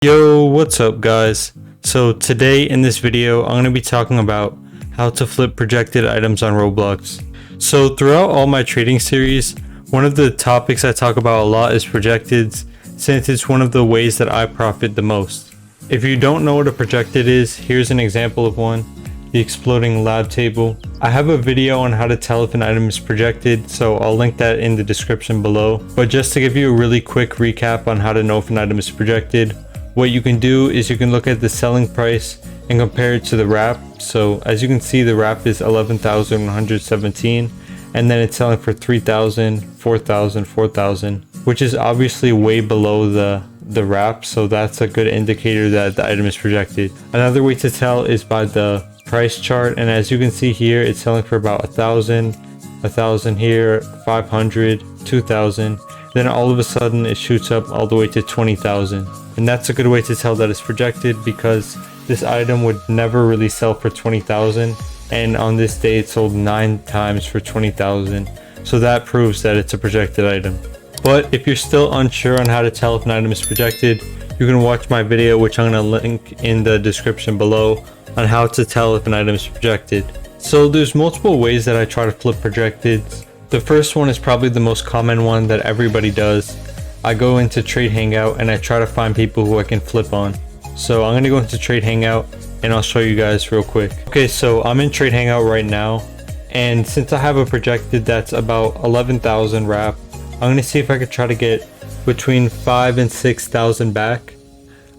Yo, what's up guys? So today in this video, I'm going to be talking about how to flip projected items on Roblox. So throughout all my trading series, one of the topics I talk about a lot is projecteds, since it's one of the ways that I profit the most. If you don't know what a projected is, here's an example of one, the exploding lab table. I have a video on how to tell if an item is projected, so I'll link that in the description below. But just to give you a really quick recap on how to know if an item is projected, what you can do is you can look at the selling price and compare it to the wrap. So as you can see, the wrap is 11,117 and then it's selling for 3,000, 4,000, 4,000, which is obviously way below the wrap. So that's a good indicator that the item is projected. Another way to tell is by the price chart. And as you can see here, it's selling for about 1,000 here, 500, 2,000. Then all of a sudden it shoots up all the way to 20,000. And that's a good way to tell that it's projected, because this item would never really sell for 20,000, and on this day it sold 9 times for 20,000. So that proves that it's a projected item. But if you're still unsure on how to tell if an item is projected, you can watch my video, which I'm going to link in the description below, on how to tell if an item is projected. So there's multiple ways that I try to flip projecteds. The first one is probably the most common one that everybody does. I go into Trade Hangout and I try to find people who I can flip on. So I'm going to go into Trade Hangout and I'll show you guys real quick. Okay, so I'm in Trade Hangout right now, and since I have a projected that's about 11,000 wrap, I'm going to see if I could try to get between 5,000 and 6,000 back.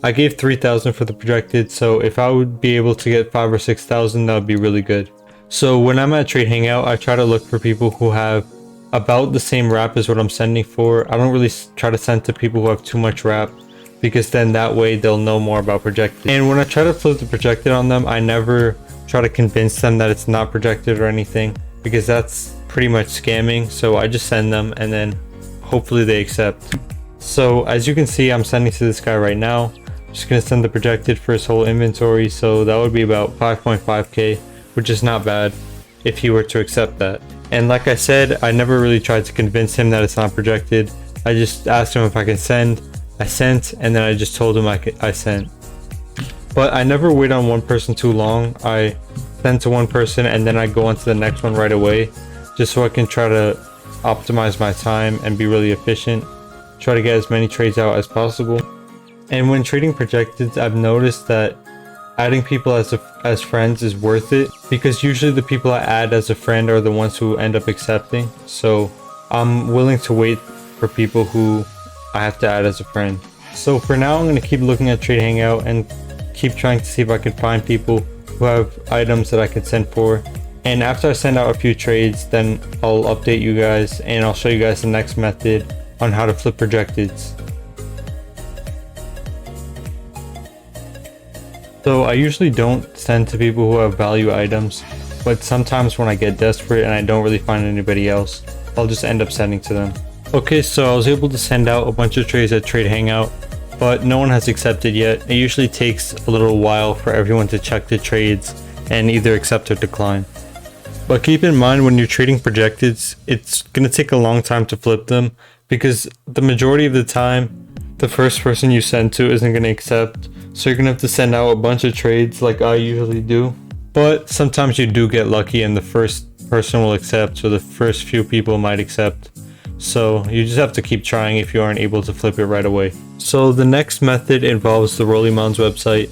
I gave 3,000 for the projected, so if I would be able to get 5,000 or 6,000, that would be really good. So when I'm at Trade Hangout, I try to look for people who have about the same wrap as what I'm sending for. I don't really try to send to people who have too much wrap, because then that way they'll know more about projected. And when I try to flip the projected on them, I never try to convince them that it's not projected or anything, because that's pretty much scamming. So I just send them and then hopefully they accept. So as you can see, I'm sending to this guy right now. I'm just gonna send the projected for his whole inventory, so that would be about 5.5k, which is not bad if he were to accept that. And like I said, I never really tried to convince him that it's not projected. I just asked him if I can send. I sent, and then I just told him I sent. But I never wait on one person too long. I send to one person and then I go on to the next one right away, just so I can try to optimize my time and be really efficient. Try to get as many trades out as possible. And when trading projected, I've noticed that adding people as friends is worth it, because usually the people I add as a friend are the ones who end up accepting. So I'm willing to wait for people who I have to add as a friend. So for now, I'm going to keep looking at Trade Hangout and keep trying to see if I can find people who have items that I can send for. And after I send out a few trades, then I'll update you guys and I'll show you guys the next method on how to flip projecteds. So I usually don't send to people who have value items, but sometimes when I get desperate and I don't really find anybody else, I'll just end up sending to them. Okay, so I was able to send out a bunch of trades at Trade Hangout, but no one has accepted yet. It usually takes a little while for everyone to check the trades and either accept or decline. But keep in mind, when you're trading projecteds, it's going to take a long time to flip them, because the majority of the time, the first person you send to isn't going to accept. So you're going to have to send out a bunch of trades like I usually do. But sometimes you do get lucky and the first person will accept, so the first few people might accept. So you just have to keep trying if you aren't able to flip it right away. So the next method involves the Rollymon's website.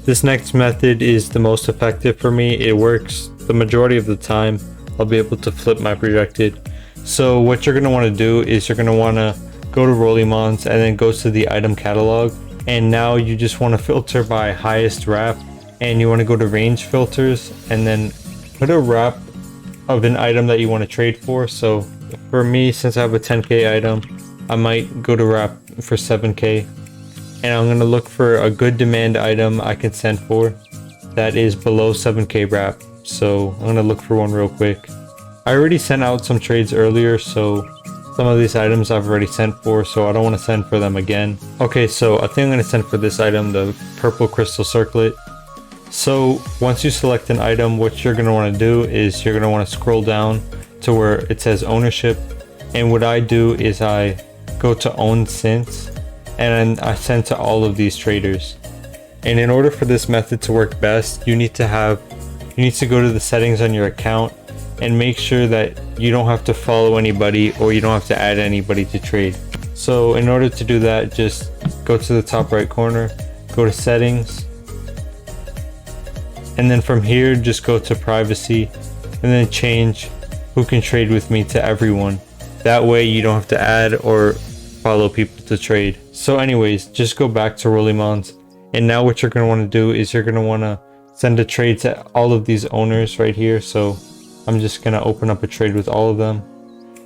This next method is the most effective for me. It works the majority of the time. I'll be able to flip my projected. So what you're going to want to do is you're going to want to go to Rollymon's and then go to the item catalog. And now you just want to filter by highest wrap, and you want to go to range filters and then put a wrap of an item that you want to trade for. So for me, since I have a 10k item, I might go to wrap for 7k, and I'm going to look for a good demand item I can send for that is below 7k wrap. So I'm going to look for one real quick. I already sent out some trades earlier, so some of these items I've already sent for, so I don't want to send for them again. Okay, so I think I'm going to send for this item, the purple crystal circlet. So once you select an item, what you're going to want to do is you're going to want to scroll down to where it says ownership. And what I do is I go to own since, and I send to all of these traders. And in order for this method to work best, you need to go to the settings on your account and make sure that you don't have to follow anybody or you don't have to add anybody to trade. So in order to do that, just go to the top right corner, go to settings, and then from here just go to privacy and then change who can trade with me to everyone. That way you don't have to add or follow people to trade. So anyways, just go back to Rollimons, and now what you're going to want to do is you're going to want to send a trade to all of these owners right here. So I'm just going to open up a trade with all of them,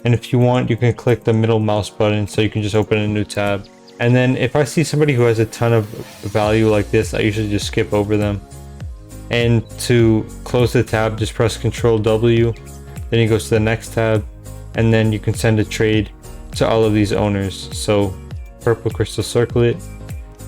and if you want you can click the middle mouse button so you can just open a new tab. And then if I see somebody who has a ton of value like this, I usually just skip over them. And to close the tab, just press Ctrl W, then you go to the next tab, and then you can send a trade to all of these owners. So purple crystal circlet,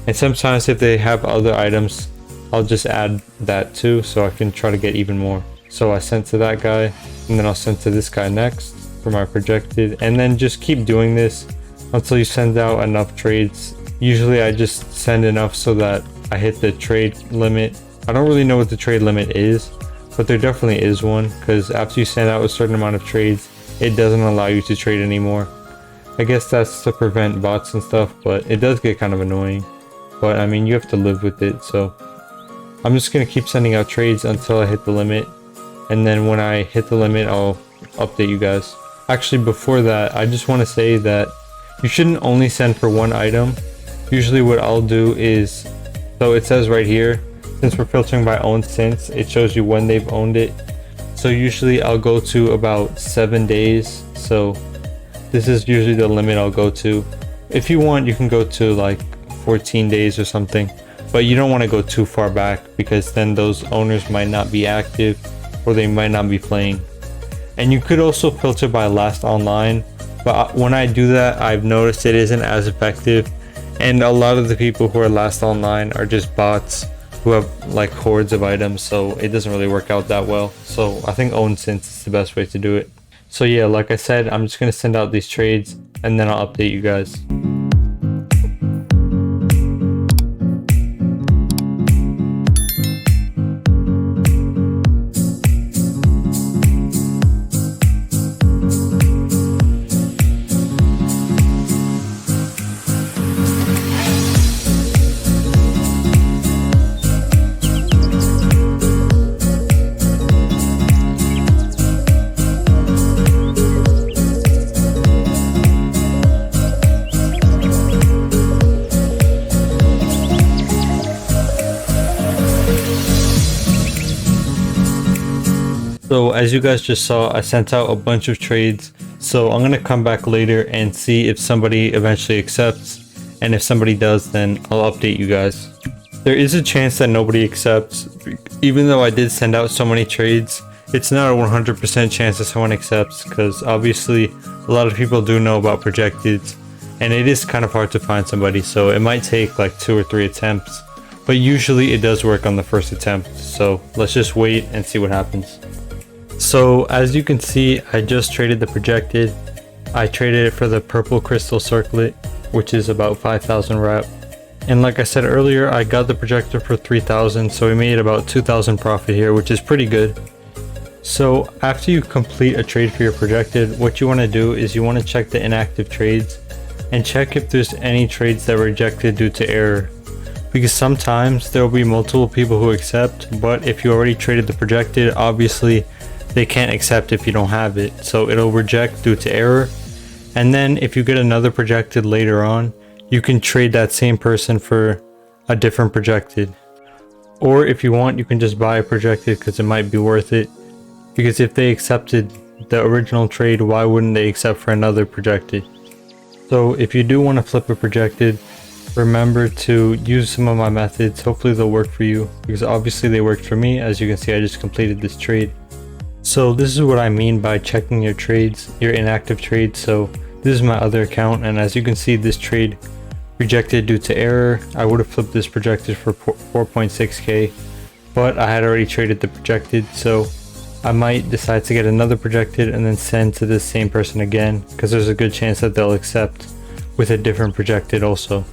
and sometimes if they have other items, I'll just add that too, so I can try to get even more. So I sent to that guy, and then I'll send to this guy next for my projected, and then just keep doing this until you send out enough trades. Usually I just send enough so that I hit the trade limit. I don't really know what the trade limit is, but there definitely is one, because after you send out a certain amount of trades, it doesn't allow you to trade anymore. I guess that's to prevent bots and stuff, but it does get kind of annoying. But I mean, you have to live with it, so I'm just going to keep sending out trades until I hit the limit, and then when I hit the limit, I'll update you guys. Actually, before that, I just want to say that you shouldn't only send for one item. Usually what I'll do is, so it says right here, since we're filtering by owned since, it shows you when they've owned it. So usually I'll go to about 7 days. So this is usually the limit I'll go to. If you want, you can go to like 14 days or something, but you don't want to go too far back, because then those owners might not be active or they might not be playing. And you could also filter by last online, but when I do that, I've noticed it isn't as effective, and a lot of the people who are last online are just bots who have like hordes of items, so it doesn't really work out that well. So I think own since is the best way to do it. So yeah, like I said, I'm just gonna send out these trades and then I'll update you guys. So as you guys just saw, I sent out a bunch of trades. So I'm gonna come back later and see if somebody eventually accepts. And if somebody does, then I'll update you guys. There is a chance that nobody accepts. Even though I did send out so many trades, it's not a 100% chance that someone accepts, because obviously a lot of people do know about projecteds and it is kind of hard to find somebody. So it might take like 2 or 3 attempts, but usually it does work on the first attempt. So let's just wait and see what happens. So as you can see, I just traded the projected. I traded it for the purple crystal circlet, which is about 5,000 rep. And like I said earlier, I got the projector for 3,000, so we made about 2,000 profit here, which is pretty good. So after you complete a trade for your projected, what you want to do is you want to check the inactive trades and check if there's any trades that were rejected due to error. Because sometimes there will be multiple people who accept, but if you already traded the projected, obviously they can't accept if you don't have it, so it'll reject due to error. And then if you get another projected later on, you can trade that same person for a different projected. Or if you want, you can just buy a projected because it might be worth it. Because if they accepted the original trade, why wouldn't they accept for another projected? So if you do want to flip a projected, remember to use some of my methods. Hopefully they'll work for you, because obviously they worked for me. As you can see, I just completed this trade. So this is what I mean by checking your trades, your inactive trades. So this is my other account, and as you can see, this trade rejected due to error. I would have flipped this projected for 4.6k, but I had already traded the projected, so I might decide to get another projected and then send to this same person again, because there's a good chance that they'll accept with a different projected also.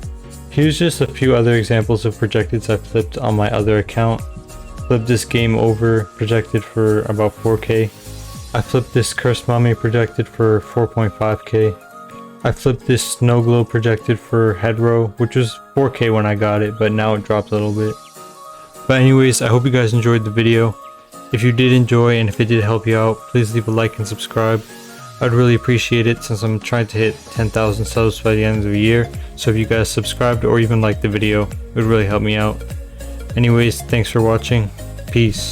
Here's just a few other examples of projecteds I flipped on my other account. Flipped this game over, projected for about 4k. I flipped this cursed mommy projected for 4.5k. I flipped this snow globe projected for head row, which was 4k when I got it, but now it dropped a little bit. But anyways, I hope you guys enjoyed the video. If you did enjoy and if it did help you out, please leave a like and subscribe. I'd really appreciate it since I'm trying to hit 10,000 subs by the end of the year. So if you guys subscribed or even liked the video, it would really help me out. Anyways, thanks for watching. Peace.